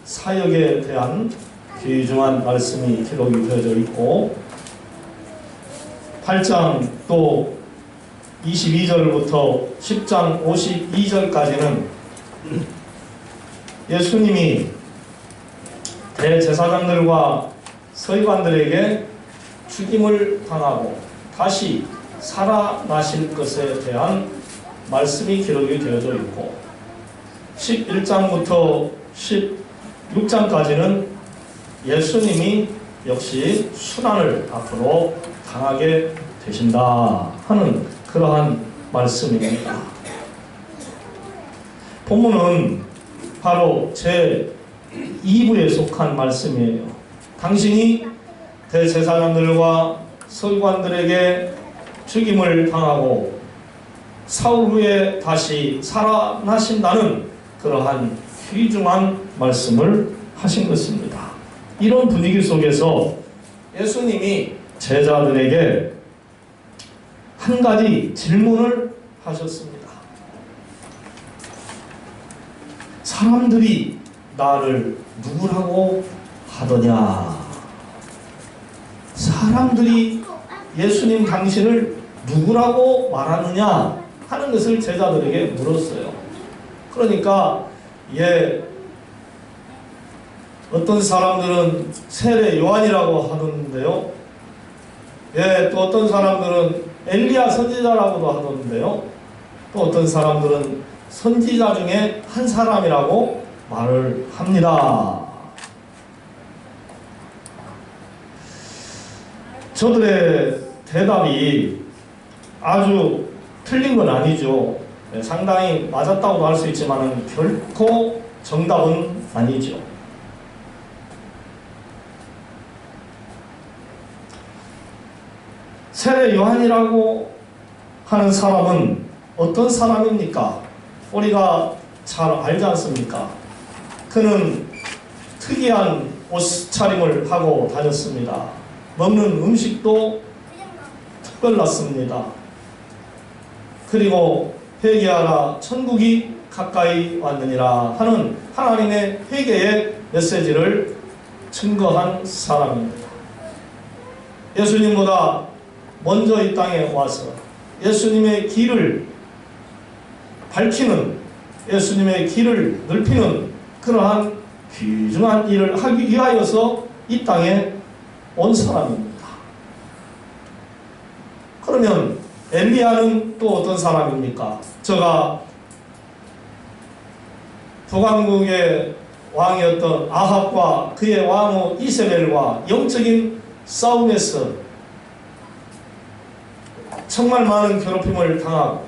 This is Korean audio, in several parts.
사역에 대한 귀중한 말씀이 기록이 되어져 있고 8장 또 22절부터 10장 52절까지는 예수님이 대제사장들과 서기관들에게 죽임을 당하고 다시 살아나실 것에 대한 말씀이 기록이 되어져 있고 11장부터 16장까지는 예수님이 역시 순환을 앞으로 당하게 되신다 하는 그러한 말씀입니다. 본문은 바로 제 2부에 속한 말씀이에요. 당신이 대제사장들과 서기관들에게 죽임을 당하고 사흘 후에 다시 살아나신다는 그러한 귀중한 말씀을 하신 것입니다. 이런 분위기 속에서 예수님이 제자들에게 한 가지 질문을 하셨습니다. 사람들이 나를 누구라고 하더냐? 사람들이 예수님 당신을 누구라고 말하느냐 하는 것을 제자들에게 물었어요. 그러니까 어떤 사람들은 세례 요한이라고 하던데요. 또 어떤 사람들은 엘리야 선지자라고도 하던데요. 또 어떤 사람들은 선지자 중에 한 사람이라고 말을 합니다. 저들의 대답이 아주 틀린 건 아니죠. 상당히 맞았다고도 할 수 있지만 결코 정답은 아니죠. 세례 요한이라고 하는 사람은 어떤 사람입니까? 우리가 잘 알지 않습니까? 그는 특이한 옷차림을 하고 다녔습니다. 먹는 음식도 특별났습니다. 그리고 회개하라 천국이 가까이 왔느니라 하는 하나님의 회개의 메시지를 증거한 사람입니다. 예수님보다 먼저 이 땅에 와서 예수님의 길을 밝히는, 예수님의 길을 넓히는 그러한 귀중한 일을 하기 위하여서 이 땅에 온 사람입니다. 그러면 엘리야는 또 어떤 사람입니까? 저가 북왕국의 왕이었던 아합과 그의 왕후 이세벨과 영적인 싸움에서 정말 많은 괴롭힘을 당하고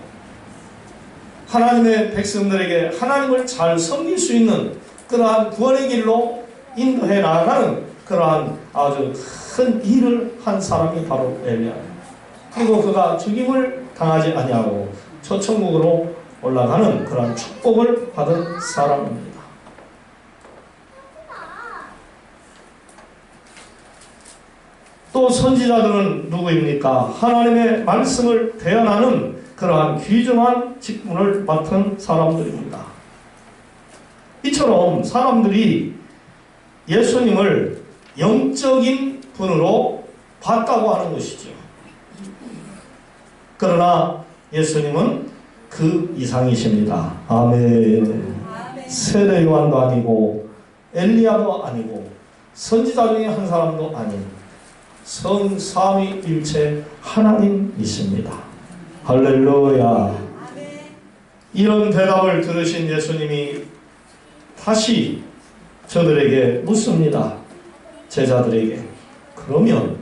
하나님의 백성들에게 하나님을 잘 섬길 수 있는 그러한 구원의 길로 인도해 나가는 그러한 아주 큰 일을 한 사람이 바로 엘리야입니다. 그리고 그가 죽임을 당하지 아니하고 초천국으로 올라가는 그러한 축복을 받은 사람입니다. 또 선지자들은 누구입니까? 하나님의 말씀을 대언하는 그러한 귀중한 직분을 맡은 사람들입니다. 이처럼 사람들이 예수님을 영적인 분으로 봤다고 하는 것이죠. 그러나 예수님은 그 이상이십니다. 아멘. 세례 요한도 아니고 엘리야도 아니고 선지자 중에 한 사람도 아닌 성삼위일체 하나님이십니다. 할렐루야. 이런 대답을 들으신 예수님이 다시 저들에게 묻습니다. 제자들에게. 그러면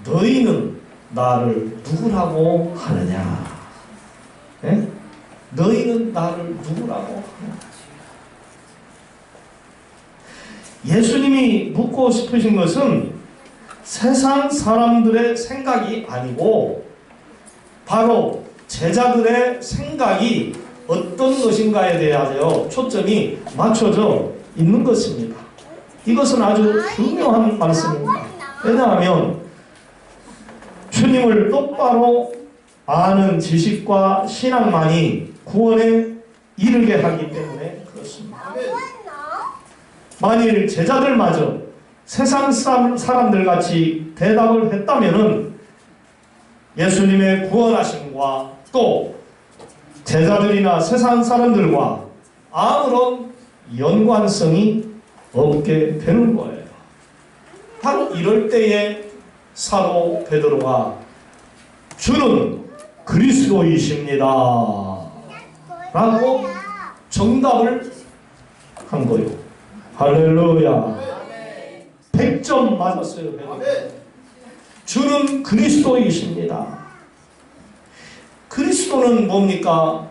너희는 나를 누구라고 하느냐? 네? 너희는 나를 누구라고 하느냐? 예수님이 묻고 싶으신 것은 세상 사람들의 생각이 아니고 바로 제자들의 생각이 어떤 것인가에 대하여 초점이 맞춰져 있는 것입니다. 이것은 아주 중요한 말씀입니다. 왜냐하면 주님을 똑바로 아는 지식과 신앙만이 구원에 이르게 하기 때문에 그렇습니다. 만일 제자들마저 세상 사람들 같이 대답을 했다면은 예수님의 구원하심과 또 제자들이나 세상 사람들과 아무런 연관성이 없게 되는 거예요. 바로 이럴 때에 사도 베드로가 주는 그리스도이십니다 라고 정답을 한 거예요. 할렐루야. 100점 맞았어요. 주는 그리스도이십니다. 그리스도는 뭡니까?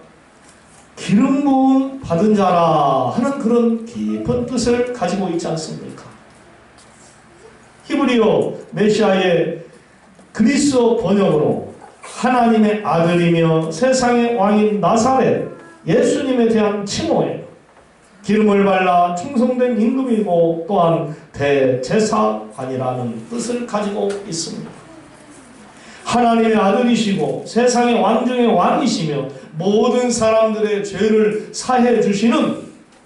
기름 부음 받은 자라 하는 그런 깊은 뜻을 가지고 있지 않습니까? 히브리어 메시아의 그리스어 번역으로 하나님의 아들이며 세상의 왕인 나사렛 예수님에 대한 칭호예요. 기름을 발라 충성된 임금이고 또한 대제사관이라는 뜻을 가지고 있습니다. 하나님의 아들이시고 세상의 왕 중의 왕이시며 모든 사람들의 죄를 사해 주시는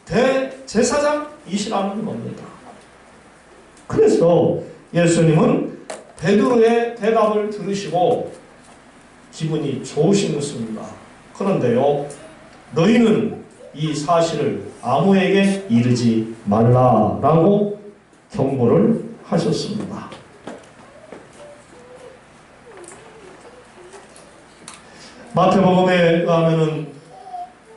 대제사장이시라는 겁니다. 그래서 예수님은 베드로의 대답을 들으시고 기분이 좋으신 것입니다. 그런데요, 너희는 이 사실을 아무에게 이르지 말라라고 경고를 하셨습니다. 마태복음에 의하면은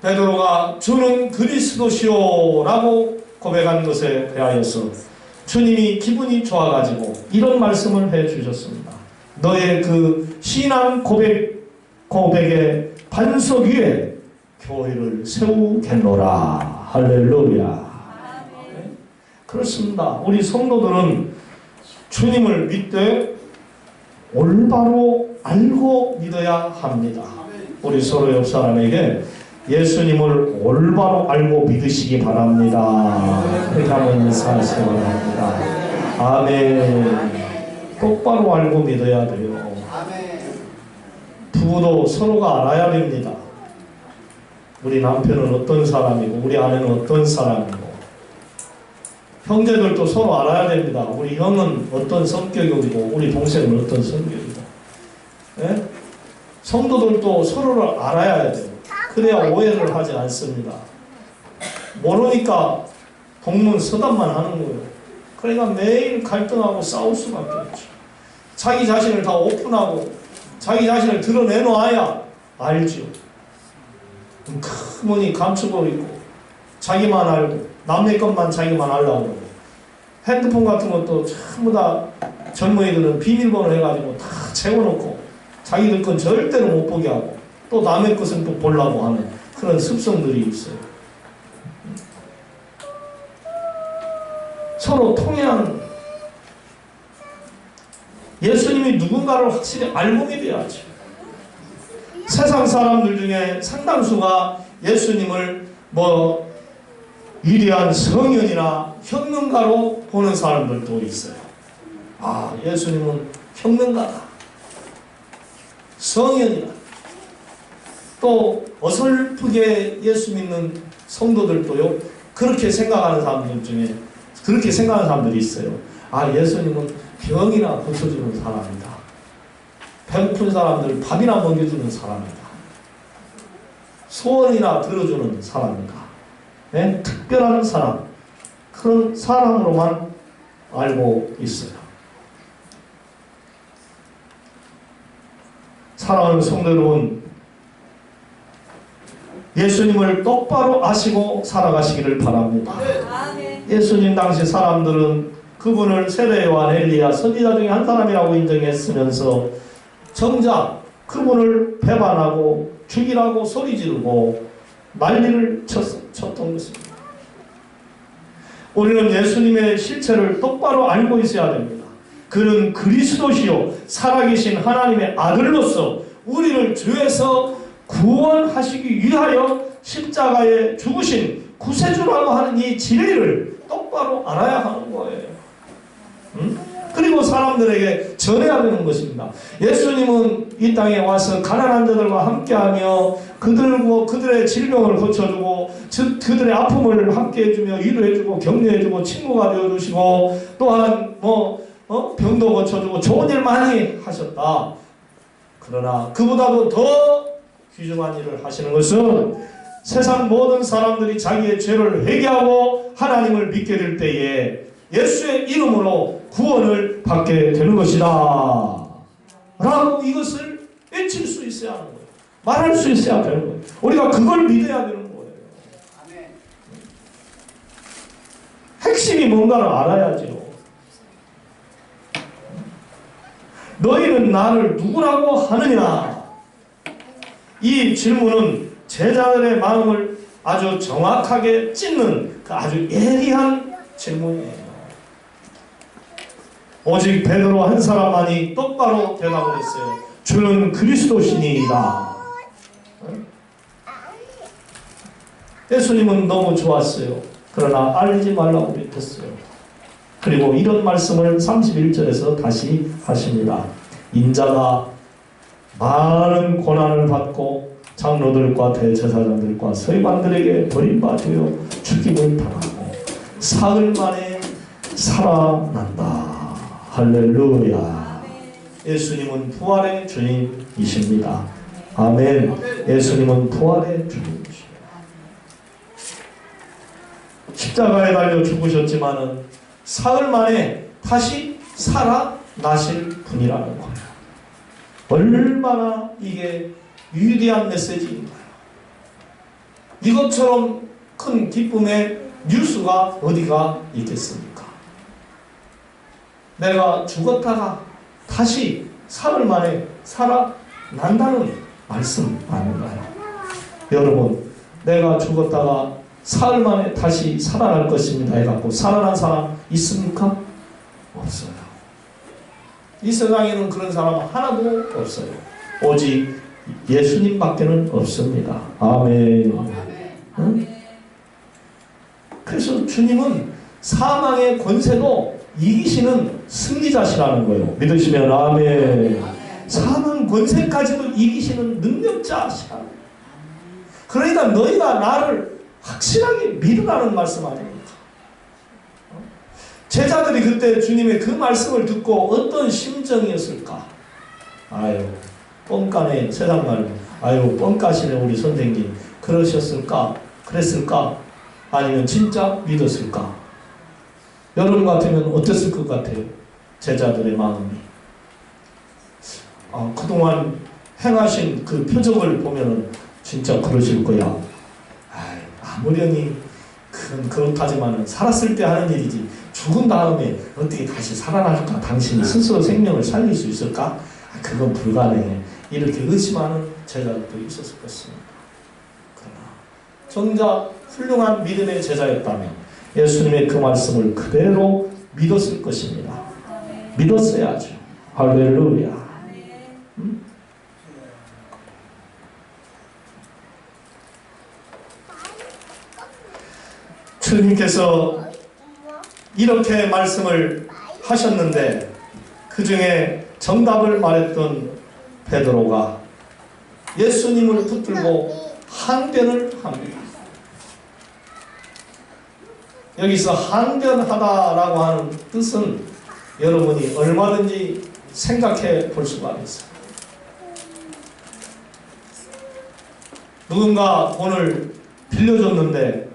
베드로가 주는 그리스도시오라고 고백한 것에 대하여서 주님이 기분이 좋아가지고 이런 말씀을 해주셨습니다. 너의 그 신앙 고백의 반석 위에 교회를 세우겠노라. 할렐루야. 네? 그렇습니다. 우리 성도들은 주님을 믿되 올바로 알고 믿어야 합니다. 우리 서로 옆 사람에게 예수님을 올바로 알고 믿으시기 바랍니다. 그렇게 한번 인사하시기 바랍니다. 아멘. 똑바로 알고 믿어야 돼요. 부부도 서로가 알아야 됩니다. 우리 남편은 어떤 사람이고 우리 아내는 어떤 사람이고, 형제들도 서로 알아야 됩니다. 우리 형은 어떤 성격이고 우리 동생은 어떤 성격이고. 네? 성도들도 서로를 알아야 돼요. 그래야 오해를 하지 않습니다. 모르니까 동문서답만 하는 거예요. 그러니까 매일 갈등하고 싸울 수밖에 없죠. 자기 자신을 다 오픈하고 자기 자신을 드러내놓아야 알죠. 크머니 감추고 있고 자기만 알고 남의 것만 자기만 알라고 그러고, 핸드폰 같은 것도 전부 다 젊은이들은 비밀번호 해가지고 다 채워놓고 자기들 건 절대로 못 보게 하고 또 남의 것은 또 보려고 하는 그런 습성들이 있어요. 서로 통해하는, 예수님이 누군가를 확실히 알고 믿어야죠. 세상 사람들 중에 상당수가 예수님을 위대한 성현이나 혁명가로 보는 사람들도 있어요. 아, 예수님은 혁명가다, 성현이다. 또 어설프게 예수 믿는 성도들도요, 그렇게 생각하는 사람들 중에 그렇게 생각하는 사람들이 있어요. 아, 예수님은 병이나 고쳐주는 사람이다. 배고픈 사람들 밥이나 먹여주는 사람이다. 소원이나 들어주는 사람이다. 네? 특별한 사람, 그런 사람으로만 알고 있어요. 사랑하는 성도 여러분, 예수님을 똑바로 아시고 살아가시기를 바랍니다. 예수님 당시 사람들은 그분을 세례요한, 엘리야, 선지자 중에 한 사람이라고 인정했으면서 정작 그분을 배반하고 죽이라고 소리 지르고 난리를 쳤던 것입니다. 우리는 예수님의 실체를 똑바로 알고 있어야 됩니다. 그는 그리스도시요 살아계신 하나님의 아들로서 우리를 죄에서 구원하시기 위하여 십자가에 죽으신 구세주라고 하는 이 진리를 똑바로 알아야 하는 거예요. 그리고 사람들에게 전해야 되는 것입니다. 예수님은 이 땅에 와서 가난한 자들과 함께하며 그들의 질병을 고쳐주고 그들의 아픔을 함께해주며 위로해주고 격려해주고 친구가 되어주시고 또한 병도 고쳐주고 좋은 일 많이 하셨다. 그러나 그보다도 더 귀중한 일을 하시는 것은 세상 모든 사람들이 자기의 죄를 회개하고 하나님을 믿게 될 때에 예수의 이름으로 구원을 받게 되는 것이다 라고 이것을 외칠 수 있어야 하는 거예요. 말할 수 있어야 되는 거예요. 우리가 그걸 믿어야 되는 거예요. 핵심이 뭔가를 알아야죠. 너희는 나를 누구라고 하느냐? 이 질문은 제자들의 마음을 아주 정확하게 찢는 그 아주 예리한 질문이에요. 오직 베드로 한 사람만이 똑바로 대답을 했어요. 주는 그리스도시니이다. 예수님은 너무 좋았어요. 그러나 알리지 말라고 했어요. 그리고 이런 말씀을 31절에서 다시 하십니다. 인자가 많은 고난을 받고 장로들과 대제사장들과 서기관들에게 버림받아 죽임을 당하고 사흘 만에 살아난다. 할렐루야. 예수님은 부활의 주님이십니다. 아멘. 예수님은 부활의 주님이십니다. 십자가에 달려 죽으셨지만은 사흘 만에 다시 살아나실 분이라는 거예요. 얼마나 이게 위대한 메시지인가요? 이것처럼 큰 기쁨의 뉴스가 어디가 있겠습니까? 내가 죽었다가 다시 사흘 만에 살아난다는 말씀 아닌가요? 여러분, 내가 죽었다가 사흘 만에 다시 살아날 것입니다 해갖고 살아난 사람 있습니까? 없어요. 이 세상에는 그런 사람 하나도 없어요. 오직 예수님밖에는 없습니다. 아멘. 응? 그래서 주님은 사망의 권세도 이기시는 승리자시라는 거예요. 믿으시면 아멘. 사망 권세까지도 이기시는 능력자시라는 거예요. 그러니까 너희가 나를 확실하게 믿으라는 말씀 아닙니까? 제자들이 그때 주님의 그 말씀을 듣고 어떤 심정이었을까? 아유, 뻥까네. 세상 말로 아유, 뻥까시네 우리 선생님. 그러셨을까? 그랬을까? 아니면 진짜 믿었을까? 여러분 같으면 어땠을 것 같아요? 제자들의 마음이. 그동안 행하신 그 표적을 보면은 진짜 그러실 거야. 아무렴이 그렇다지만은 살았을 때 하는 일이지 죽은 다음에 어떻게 다시 살아날까? 당신이 스스로 생명을 살릴 수 있을까? 그건 불가능해. 이렇게 의심하는 제자들도 있었을 것입니다. 그러나 정작 훌륭한 믿음의 제자였다면 예수님의 그 말씀을 그대로 믿었을 것입니다. 믿었어야죠. 할렐루야. 주님께서 이렇게 말씀을 하셨는데 그 중에 정답을 말했던 베드로가 예수님을 붙들고 항변을 합니다. 여기서 항변하다라고 하는 뜻은 여러분이 얼마든지 생각해 볼 수가 있어요. 누군가 돈을 빌려줬는데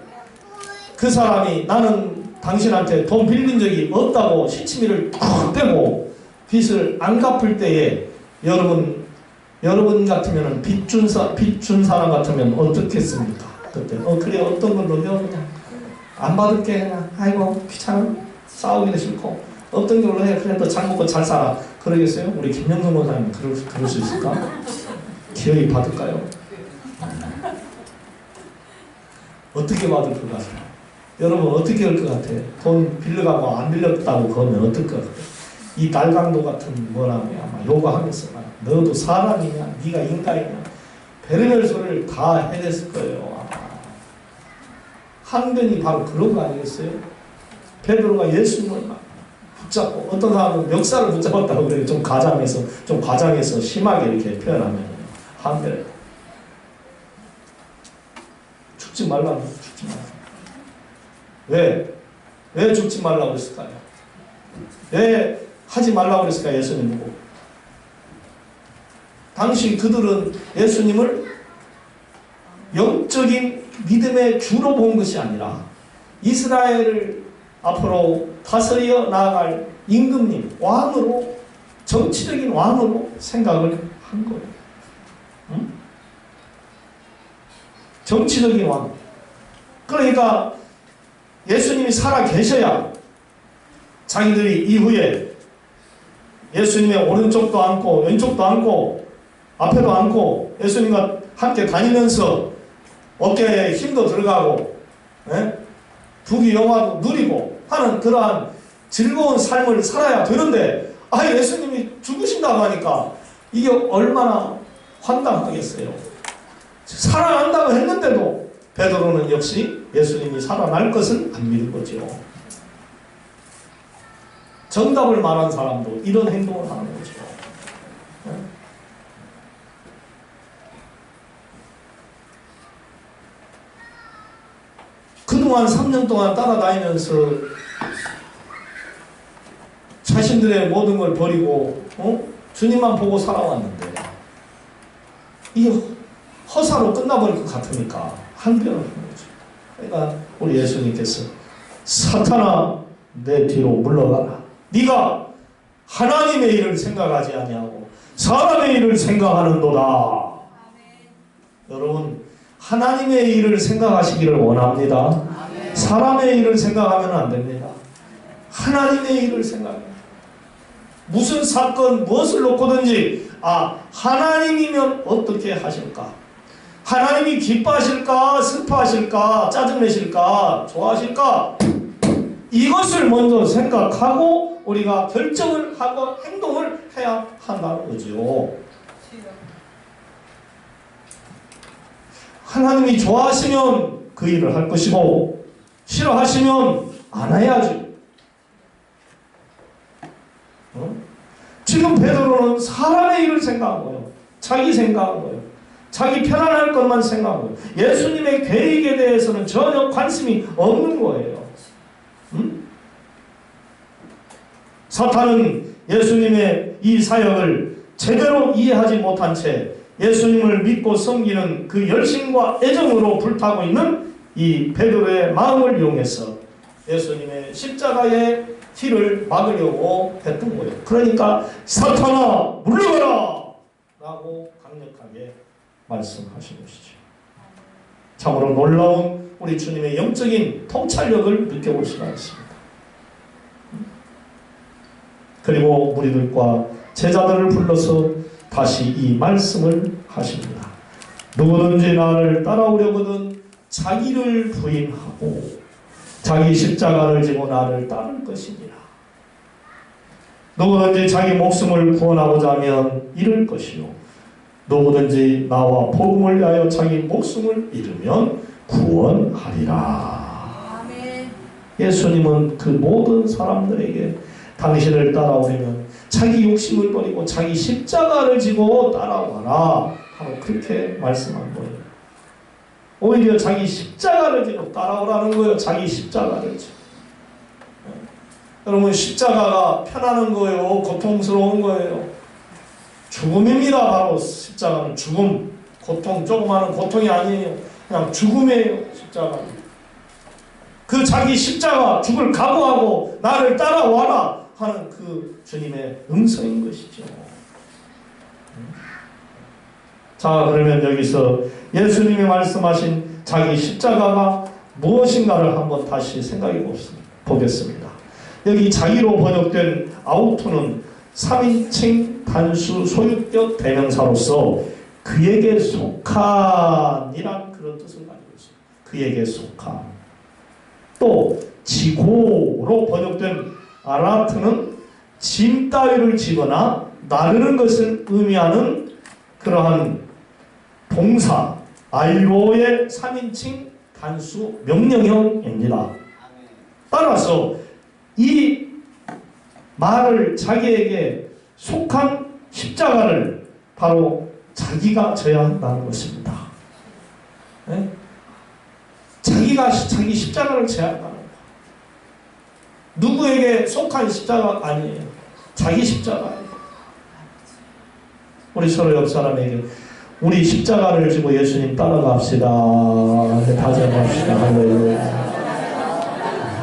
그 사람이 나는 당신한테 돈 빌린 적이 없다고 시치미를 툭 떼고 빚을 안 갚을 때에 여러분 같으면 빚 준 사람 같으면 어떻겠습니까? 그때 그래 어떤 걸로 해 그냥 안 받을게 그냥 아이고 귀찮아 싸우기도 싫고 어떤 걸로 해 그래 너 잘 먹고 잘 살아 그러겠어요? 우리 김영선 목사님 그럴 수 있을까? 기어이 받을까요? 어떻게 받을 것 같아요? 여러분 어떻게 할 것 같아요? 돈 빌려가고 안 빌렸다고 그러면 어떨 것 같아요? 이 날강도 같은 뭐라고 아마 요구하면서 너도 사람이냐 네가 인간이냐 별의별 소리를 다 해댔을 거예요. 아마. 항변이 바로 그런 거 아니겠어요? 베드로가 예수님을 붙잡고, 어떤 사람은 멱살을 붙잡았다고 그래요. 좀 과장해서 심하게 이렇게 표현하면 한결에 죽지 말라고. 죽지 말라. 왜 죽지 말라고 그랬을까요? 왜 하지 말라고 그랬을까요? 예수님 보고. 당시 그들은 예수님을 영적인 믿음의 주로 본 것이 아니라 이스라엘을 앞으로 다스려 나아갈 임금님, 왕으로, 정치적인 왕으로 생각을 한 거예요. 응? 정치적인 왕. 그러니까 예수님이 살아 계셔야 자기들이 이후에 예수님의 오른쪽도 앉고 왼쪽도 앉고 앞에도 앉고 예수님과 함께 다니면서 어깨에 힘도 들어가고 부귀영화도 누리고 하는 그러한 즐거운 삶을 살아야 되는데 예수님이 죽으신다고 하니까 이게 얼마나 황당하겠어요. 살아난다고 했는데도 베드로는 역시 예수님이 살아날 것을 안 믿은 거죠. 정답을 말한 사람도 이런 행동을 하는 거죠. 그동안 3년 동안 따라다니면서 자신들의 모든 걸 버리고 주님만 보고 살아왔는데 이게 허사로 끝나버릴 것 같으니까 항변을 하는 거죠. 그러니까 우리 예수님께서 사탄아 내 뒤로 물러가라. 네가 하나님의 일을 생각하지 아니하고 사람의 일을 생각하는도다. 아멘. 여러분 하나님의 일을 생각하시기를 원합니다. 아멘. 사람의 일을 생각하면 안 됩니다. 하나님의 일을 생각합니다. 무슨 사건 무엇을 놓고든지 하나님이면 어떻게 하실까? 하나님이 기뻐하실까? 슬퍼하실까? 짜증내실까? 좋아하실까? 이것을 먼저 생각하고 우리가 결정을 하고 행동을 해야 한다는 거죠. 하나님이 좋아하시면 그 일을 할 것이고 싫어하시면 안 해야지. 지금 베드로는 사람의 일을 생각한 거예요. 자기 생각한 거예요. 자기 편안할 것만 생각한 거예요. 예수님의 계획에 대해서는 전혀 관심이 없는 거예요. 사탄은 예수님의 이 사역을 제대로 이해하지 못한 채 예수님을 믿고 섬기는 그 열심과 애정으로 불타고 있는 이 베드로의 마음을 이용해서 예수님의 십자가의 길을 막으려고 했던 거예요. 그러니까 사탄아 물러가라! 라고 강력하게 말씀하신 것이죠. 참으로 놀라운 우리 주님의 영적인 통찰력을 느껴볼 수가 있습니다. 그리고 무리들과 제자들을 불러서 다시 이 말씀을 하십니다. 누구든지 나를 따라오려거든 자기를 부인하고 자기 십자가를 지고 나를 따를 것이니라. 누구든지 자기 목숨을 구원하고자 하면 잃을 것이요 누구든지 나와 복음을 위하여 자기 목숨을 잃으면 구원하리라. 아멘. 예수님은 그 모든 사람들에게 당신을 따라오려면 자기 욕심을 버리고 자기 십자가를 지고 따라와라 하고 그렇게 말씀한 거예요. 오히려 자기 십자가를 지고 따라오라는 거예요. 자기 십자가를 지고. 여러분 십자가가 편안한 거예요? 고통스러운 거예요? 죽음입니다. 바로 십자가는 죽음. 고통, 조그마한 고통이 아니에요. 그냥 죽음이에요. 십자가는. 그 자기 십자가 죽을 각오하고 나를 따라와라 하는 그 주님의 음성인 것이죠. 자, 그러면 여기서 예수님이 말씀하신 자기 십자가가 무엇인가를 한번 다시 생각해 보겠습니다. 여기 자기로 번역된 아우토는 3인칭 단수 소유격 대명사로서 그에게 속한이란 그런 뜻을 가지고 있습니다. 그에게 속한. 또 지고로 번역된 아라트는 짐 따위를 지거나 나르는 것을 의미하는 그러한 동사 알로의 3인칭 단수 명령형입니다. 따라서 이 말을 자기에게 속한 십자가를 바로 자기가 져야 한다는 것입니다. 네? 자기가 자기 십자가를 져야 한다는 거예요. 누구에게 속한 십자가 아니에요. 자기 십자가예요. 우리 서로 옆 사람에게 우리 십자가를 지고 예수님 따라갑시다. 다짐합시다. 할렐루야.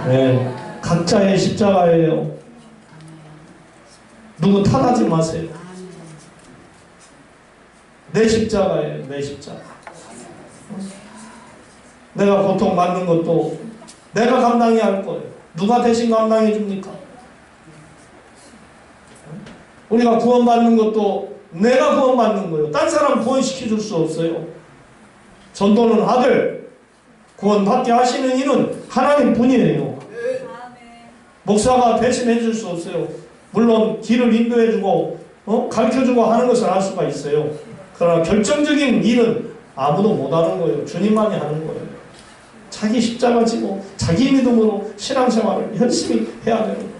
네, 각자의 십자가예요. 누구 탓하지 마세요. 내 십자가예요. 내 십자가. 내가 고통받는 것도 내가 감당해야 할 거예요. 누가 대신 감당해 줍니까? 우리가 구원받는 것도 내가 구원받는 거예요. 딴 사람 구원시켜줄 수 없어요. 전도는 하되 구원받게 하시는 이는 하나님 뿐이에요. 목사가 대신해 줄 수 없어요. 물론 길을 인도해주고 가르쳐주고 하는 것을 할 수가 있어요. 그러나 결정적인 일은 아무도 못하는 거예요. 주님만이 하는 거예요. 자기 십자가 지고 자기 믿음으로 신앙생활을 열심히 해야 되는 거예요.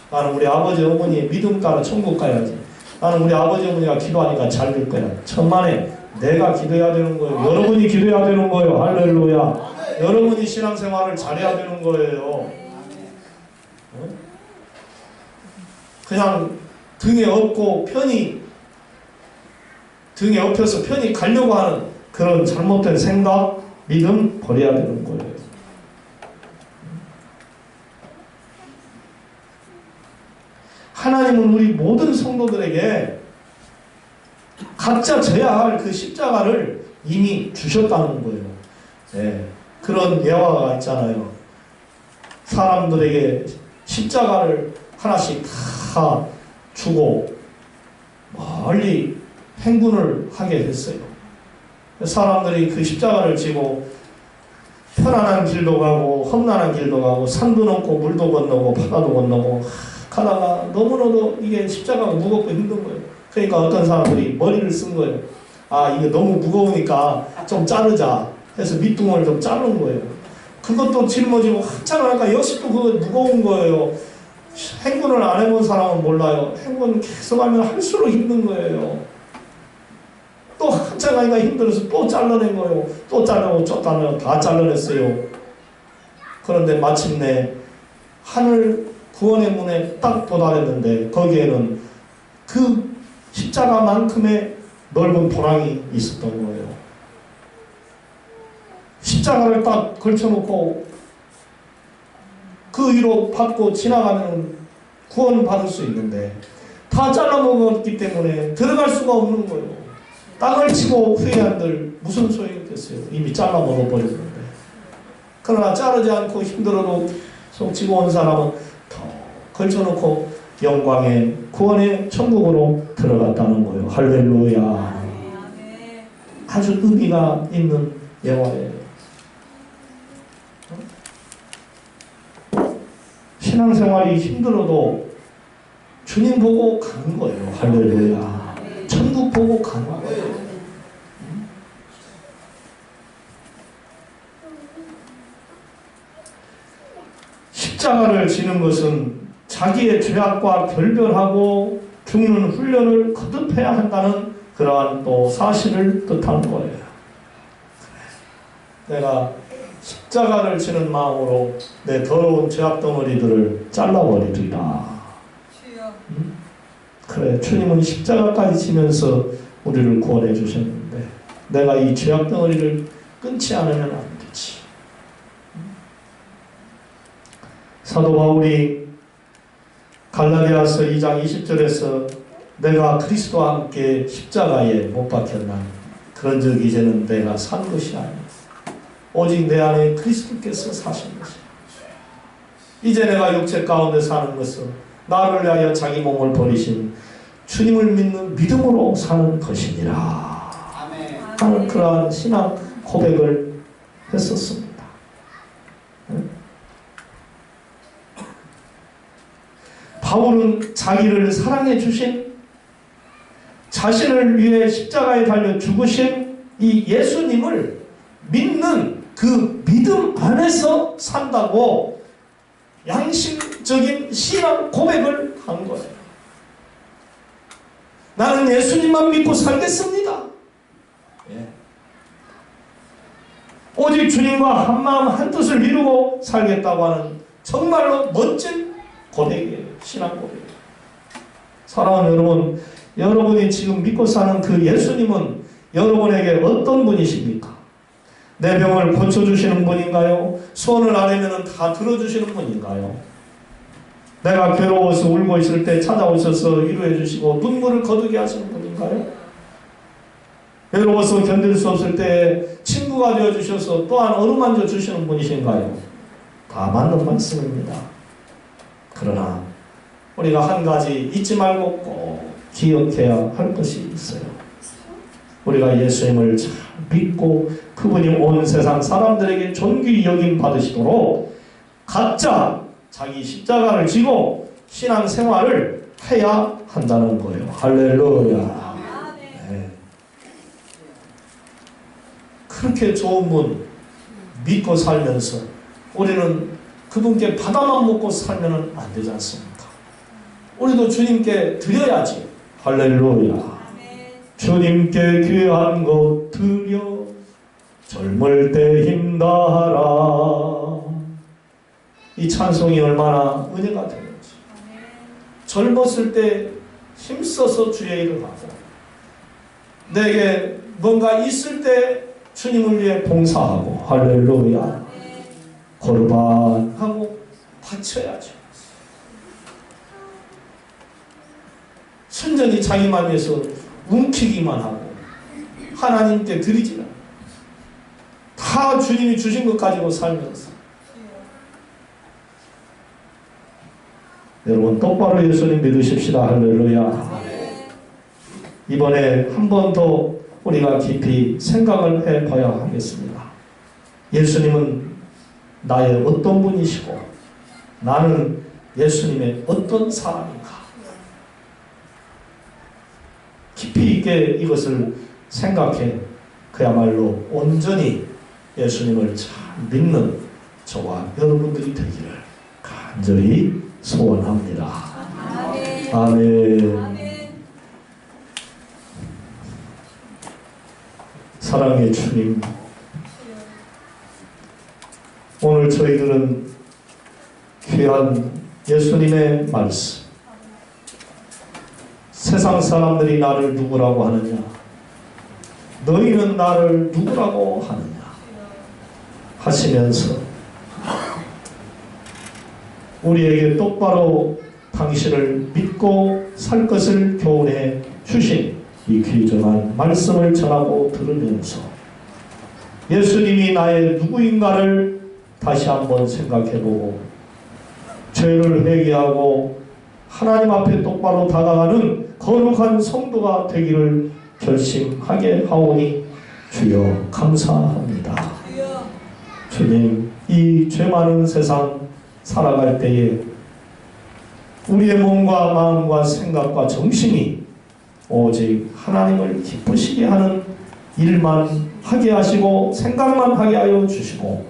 나는 우리 아버지 어머니의 믿음 따라 천국 가야지. 나는 우리 아버지 어머니가 기도하니까 잘 될 거야. 천만에 내가 기도해야 되는 거예요. 여러분이 기도해야 되는 거예요. 할렐루야. 여러분이 신앙생활을 잘해야 되는 거예요. 그냥 등에 업고 등에 업혀서 편히 가려고 하는 그런 잘못된 생각, 믿음 버려야 되는 거예요. 하나님은 우리 모든 성도들에게 각자 져야 할 그 십자가를 이미 주셨다는 거예요. 네. 그런 예화가 있잖아요. 사람들에게 십자가를 하나씩 다 주고 멀리 행군을 하게 됐어요. 사람들이 그 십자가를 지고 편안한 길도 가고 험난한 길도 가고 산도 넘고 물도 건너고 바다도 건너고 가다가 너무나도 이게 십자가가 무겁고 힘든 거예요. 그러니까 어떤 사람들이 머리를 쓴 거예요. 아, 이게 너무 무거우니까 좀 자르자 해서 밑둥을 좀 자른 거예요. 그것도 짊어지고 한참 하니까 역시 또 그거 무거운 거예요. 행군을 안 해본 사람은 몰라요. 행군 계속 하면 할수록 힘든 거예요. 또 한참 가니까 힘들어서 또 잘라낸 거예요. 또 자르고 또 자르고 다 잘라냈어요. 그런데 마침내 하늘 구원의 문에 딱 도달했는데 거기에는 그 십자가만큼의 넓은 도랑이 있었던 거예요. 십자가를 딱 걸쳐놓고 그 위로 받고 지나가면 구원받을 수 있는데 다 잘라먹었기 때문에 들어갈 수가 없는 거예요. 땅을 치고 후회한들 무슨 소용이 있겠어요. 이미 잘라먹어버렸는데. 그러나 자르지 않고 힘들어도 속지고 온 사람은 더 걸쳐놓고 영광의 구원의 천국으로 들어갔다는 거예요. 할렐루야. 아주 의미가 있는 예화예요. 신앙생활이 힘들어도 주님 보고 가는 거예요. 할렐루야. 천국 보고 가는 거예요. 십자가를 지는 것은 자기의 죄악과 결별하고 죽는 훈련을 거듭해야 한다는 그러한 또 사실을 뜻하는 거예요. 내가 십자가를 지는 마음으로 내 더러운 죄악 덩어리들을 잘라버리리라. 그래, 주님은 십자가까지 지면서 우리를 구원해 주셨는데 내가 이 죄악 덩어리를 끊지 않으면 안 되지. 사도 바울이 갈라디아서 2장 20절에서 내가 그리스도와 함께 십자가에 못 박혔나 그런즉 이제는 내가 산 것이 아니라 오직 내 안에 그리스도께서 사신 것이야. 이제 내가 육체 가운데 사는 것은 나를 위하여 자기 몸을 버리신 주님을 믿는 믿음으로 사는 것이니라 하는 그러한 신앙 고백을 했었습니다. 바울은 자기를 사랑해 주신 자신을 위해 십자가에 달려 죽으신 이 예수님을 믿는 그 믿음 안에서 산다고 양심적인 신앙 고백을 한 거예요. 나는 예수님만 믿고 살겠습니다. 예. 오직 주님과 한마음 한뜻을 이루고 살겠다고 하는 정말로 멋진 고백이에요. 신앙 고백이에요. 사랑하는 여러분, 여러분이 지금 믿고 사는 그 예수님은 여러분에게 어떤 분이십니까? 내 병을 고쳐주시는 분인가요? 소원을 아뢰면 다 들어주시는 분인가요? 내가 괴로워서 울고 있을 때 찾아오셔서 위로해 주시고 눈물을 거두게 하시는 분인가요? 외로워서 견딜 수 없을 때 친구가 되어주셔서 또한 어루만져 주시는 분이신가요? 다 맞는 말씀입니다. 그러나 우리가 한 가지 잊지 말고 꼭 기억해야 할 것이 있어요. 우리가 예수님을 잘 믿고 그분이 온 세상 사람들에게 존귀 여김 받으시도록 각자 자기 십자가를 지고 신앙생활을 해야 한다는 거예요. 할렐루야. 네. 그렇게 좋은 분 믿고 살면서 우리는 그분께 받아만 먹고 살면 안 되지 않습니까? 우리도 주님께 드려야지. 할렐루야. 주님께 귀한 것 드려 젊을 때 힘다하라. 이 찬송이 얼마나 은혜가 되는지. 젊었을 때 힘써서 주의 일을 하고 내게 뭔가 있을 때 주님을 위해 봉사하고 할렐루야. 고르반하고 바쳐야죠. 순전히 자기만 위해서 움키기만 하고 하나님께 드리지 않아요. 다 주님이 주신 것 가지고 살면서 여러분 똑바로 예수님 믿으십시다. 할렐루야. 이번에 한 번 더 우리가 깊이 생각을 해봐야 하겠습니다. 예수님은 나의 어떤 분이시고 나는 예수님의 어떤 사람인가. 깊이 있게 이것을 생각해 그야말로 온전히 예수님을 잘 믿는 저와 여러분들이 되기를 간절히 소원합니다. 아멘. 아멘. 사랑의 주님, 오늘 저희들은 귀한 예수님의 말씀, 세상 사람들이 나를 누구라고 하느냐, 너희는 나를 누구라고 하느냐 하시면서 우리에게 똑바로 당신을 믿고 살 것을 교훈해 주신 이 귀중한 말씀을 전하고 들으면서 예수님이 나의 누구인가를 다시 한번 생각해보고 죄를 회개하고 하나님 앞에 똑바로 다가가는 거룩한 성도가 되기를 결심하게 하오니 주여 감사합니다. 주님, 이 죄 많은 세상 살아갈 때에 우리의 몸과 마음과 생각과 정신이 오직 하나님을 기쁘시게 하는 일만 하게 하시고 생각만 하게 하여 주시고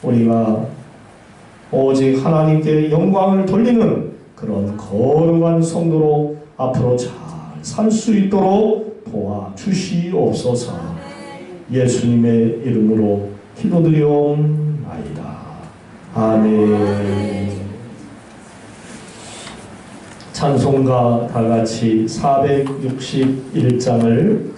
우리가 오직 하나님께 영광을 돌리는 그런 거룩한 성도로 앞으로 잘 살 수 있도록 도와주시옵소서. 예수님의 이름으로 기도드리옵나이다. 아멘. 찬송가 다같이 461장을